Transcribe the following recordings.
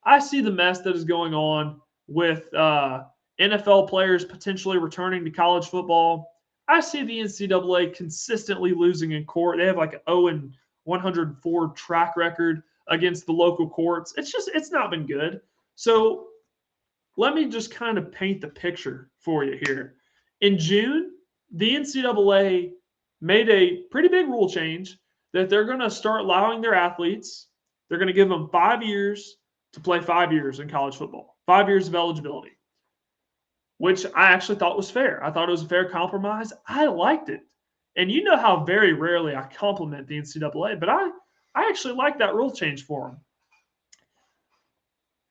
I see the mess that is going on with NFL players potentially returning to college football. I see the NCAA consistently losing in court. They have like an 0 and 104 track record against the local courts. It's not been good. So let me just kind of paint the picture for you here. In June, the NCAA made a pretty big rule change that they're going to start allowing their athletes, they're going to give them 5 years to play 5 years in college football, 5 years of eligibility, which I actually thought was fair. I thought it was a fair compromise. I liked it. And you know how very rarely I compliment the NCAA, but I actually like that rule change for them.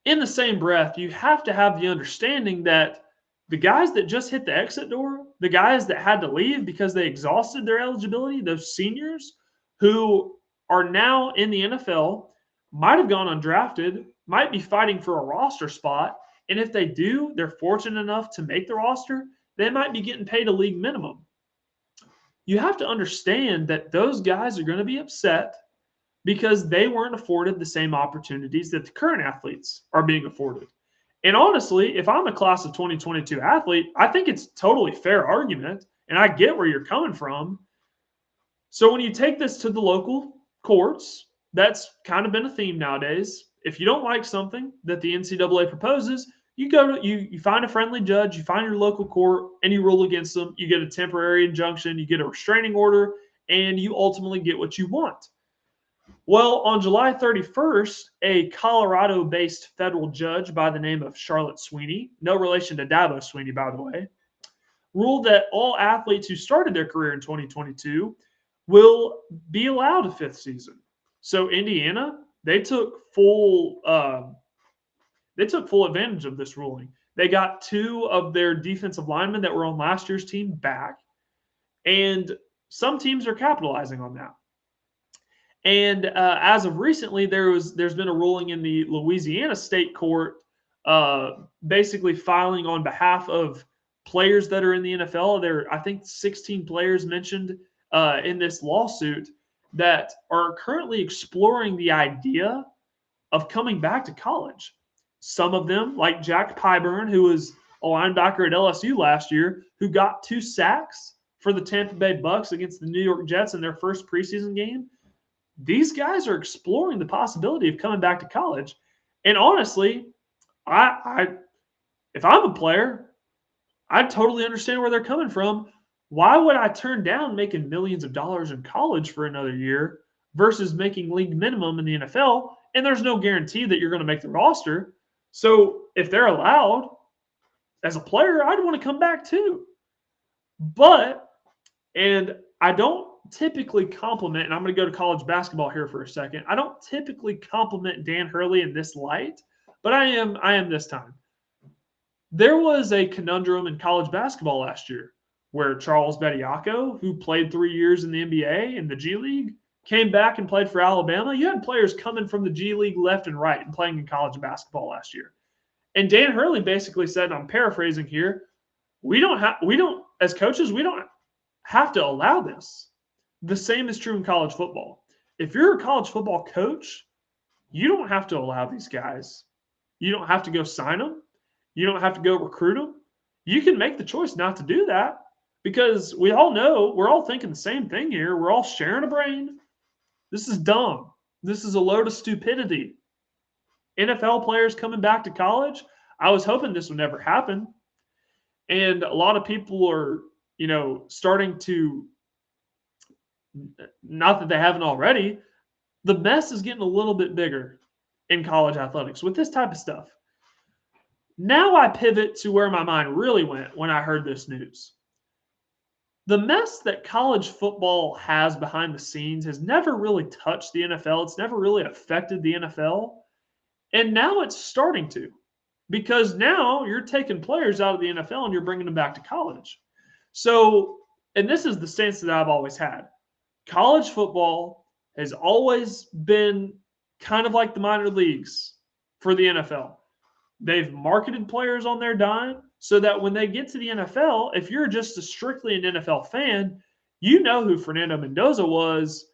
In the same breath, you have to have the understanding that the guys that just hit the exit door, the guys that had to leave because they exhausted their eligibility, those seniors who are now in the NFL, might have gone undrafted, might be fighting for a roster spot. And if they do, they're fortunate enough to make the roster, they might be getting paid a league minimum. You have to understand that those guys are going to be upset because they weren't afforded the same opportunities that the current athletes are being afforded. And honestly, if I'm a class of 2022 athlete, I think it's totally fair argument, and I get where you're coming from. So when you take this to the local courts, that's kind of been a theme nowadays. If you don't like something that the NCAA proposes, you go to you find a friendly judge, you find your local court, and you rule against them. You get a temporary injunction, you get a restraining order, and you ultimately get what you want. Well, on July 31st, a Colorado based federal judge by the name of Charlotte Sweeney, no relation to Dabo Sweeney, by the way, ruled that all athletes who started their career in 2022 will be allowed a fifth season. So Indiana, they took full advantage of this ruling. They got two of their defensive linemen that were on last year's team back, and some teams are capitalizing on that. And as of recently, there's been a ruling in the Louisiana State Court, basically filing on behalf of players that are in the NFL. There are, I think, 16 players mentioned in this lawsuit that are currently exploring the idea of coming back to college. Some of them, like Jack Pyburn, who was a linebacker at LSU last year, who got 2 sacks for the Tampa Bay Bucks against the New York Jets in their first preseason game. These guys are exploring the possibility of coming back to college. And honestly, I if I'm a player, I totally understand where they're coming from. Why would I turn down making millions of dollars in college for another year versus making league minimum in the NFL? And there's no guarantee that you're going to make the roster. So if they're allowed, as a player, I'd want to come back too. But, and I don't typically compliment, and I'm going to go to college basketball here for a second. I don't typically compliment Dan Hurley in this light, but I am this time. There was a conundrum in college basketball last year where Charles Bediako, who played 3 years in the NBA and the G League, came back and played for Alabama. You had players coming from the G League left and right and playing in college basketball last year. And Dan Hurley basically said, and I'm paraphrasing here, as coaches, we don't have to allow this. The same is true in college football. If you're a college football coach, you don't have to allow these guys. You don't have to go sign them. You don't have to go recruit them. You can make the choice not to do that because we all know we're all thinking the same thing here. We're all sharing a brain. This is dumb. This is a load of stupidity. NFL players coming back to college, I was hoping this would never happen. And a lot of people are, starting to, not that they haven't already, the mess is getting a little bit bigger in college athletics with this type of stuff. Now I pivot to where my mind really went when I heard this news. The mess that college football has behind the scenes has never really touched the NFL. It's never really affected the NFL. And now it's starting to, because now you're taking players out of the NFL and you're bringing them back to college. So, and this is the stance that I've always had. College football has always been kind of like the minor leagues for the NFL. They've marketed players on their dime so that when they get to the NFL, if you're just strictly an NFL fan, you know who Fernando Mendoza was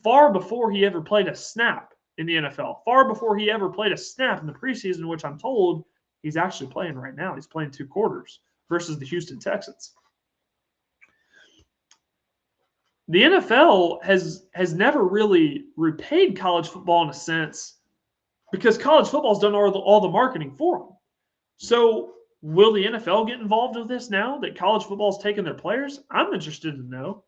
far before he ever played a snap in the NFL, far before he ever played a snap in the preseason, which I'm told he's actually playing right now. He's playing 2 quarters versus the Houston Texans. The NFL has never really repaid college football in a sense because college football's done all the marketing for them. So will the NFL get involved with this now that college football's taken their players? I'm interested to know.